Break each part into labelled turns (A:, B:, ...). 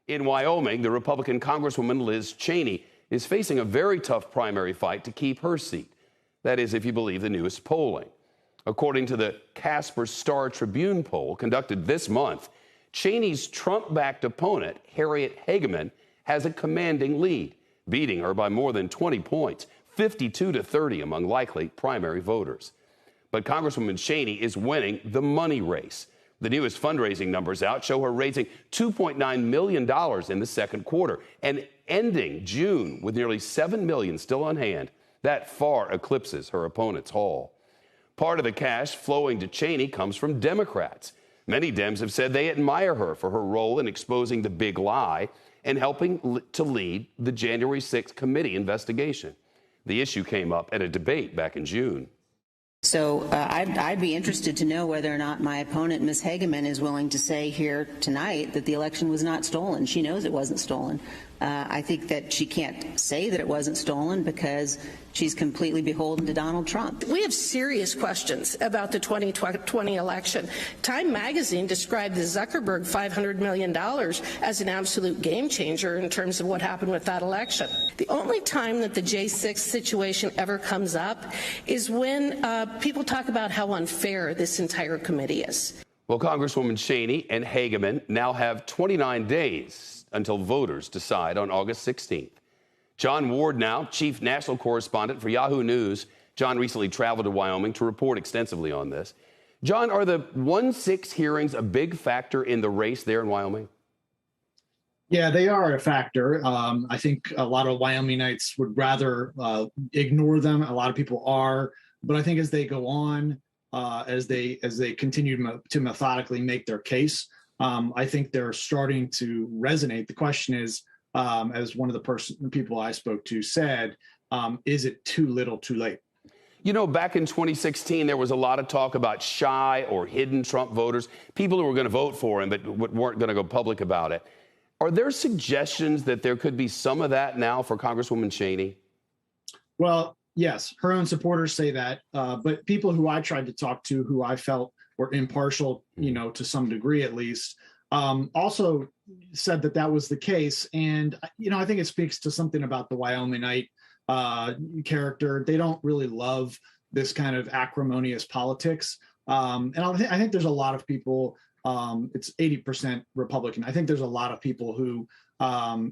A: In Wyoming, the Republican Congresswoman Liz Cheney is facing a very tough primary fight to keep her seat. That is, if you believe the newest polling. According to the Casper Star Tribune poll conducted this month, Cheney's Trump-backed opponent, Harriet Hageman, has a commanding lead, beating her by more than 20 points, 52-30 among likely primary voters. But Congresswoman Cheney is winning the money race. The newest fundraising numbers out show her raising $2.9 million in the second quarter and ending June with nearly $7 million still on hand. That far eclipses her opponent's haul. Part of the cash flowing to Cheney comes from Democrats. Many Dems have said they admire her for her role in exposing the big lie and helping to lead the January 6th committee investigation. The issue came up at a debate back in June.
B: So I'd be interested to know whether or not my opponent, Ms. Hageman, is willing to say here tonight that the election was not stolen. She knows it wasn't stolen. I think that she can't say that it wasn't stolen because she's completely beholden to Donald Trump.
C: We have serious questions about the 2020 election. Time magazine described the Zuckerberg $500 million as an absolute game changer in terms of what happened with that election. The only time that the J6 situation ever comes up is when people talk about how unfair this entire committee is.
A: Well, Congresswoman Cheney and Hageman now have 29 days until voters decide on August 16th. John Ward now, chief national correspondent for Yahoo News. John recently traveled to Wyoming to report extensively on this. John, are the 1-6 hearings a big factor in the race there in Wyoming?
D: Yeah, they are a factor. I think a lot of Wyomingites would rather ignore them. A lot of people are. But I think as they go on, as they continue to methodically make their case, I think they're starting to resonate. The question is, as one of the people I spoke to said, is it too little too late?
A: You know, back in 2016, there was a lot of talk about shy or hidden Trump voters, people who were going to vote for him but weren't going to go public about it. Are there suggestions that there could be some of that now for Congresswoman Cheney?
D: Well, yes, her own supporters say that, but people who I tried to talk to, who I felt were impartial, to some degree at least, also said that was the case. And, I think it speaks to something about the Wyomingite character. They don't really love this kind of acrimonious politics. And I think there's a lot of people, it's 80% Republican. I think there's a lot of people who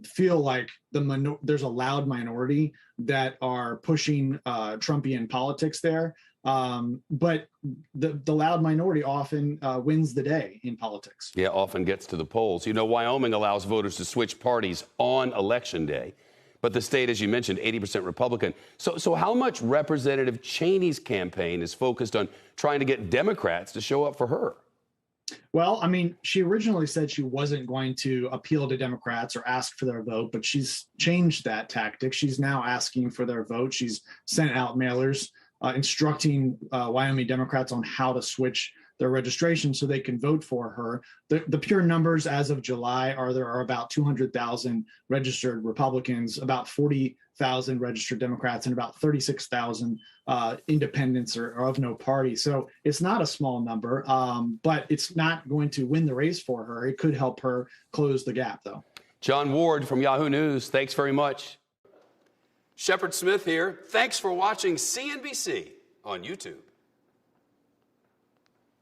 D: feel like there's a loud minority that are pushing Trumpian politics there. But the loud minority often wins the day in politics.
A: Yeah, often gets to the polls. Wyoming allows voters to switch parties on Election Day. But the state, as you mentioned, 80% Republican. So how much Representative Cheney's campaign is focused on trying to get Democrats to show up for her?
D: Well, she originally said she wasn't going to appeal to Democrats or ask for their vote, but she's changed that tactic. She's now asking for their vote. She's sent out mailers instructing Wyoming Democrats on how to switch their registration so they can vote for her. The pure numbers as of July there are about 200,000 registered Republicans, about 40,000 registered Democrats, and about 36,000 independents or of no party. So it's not a small number, but it's not going to win the race for her. It could help her close the gap, though.
A: John Ward from Yahoo News, thanks very much. Shepard Smith here. Thanks for watching CNBC on YouTube.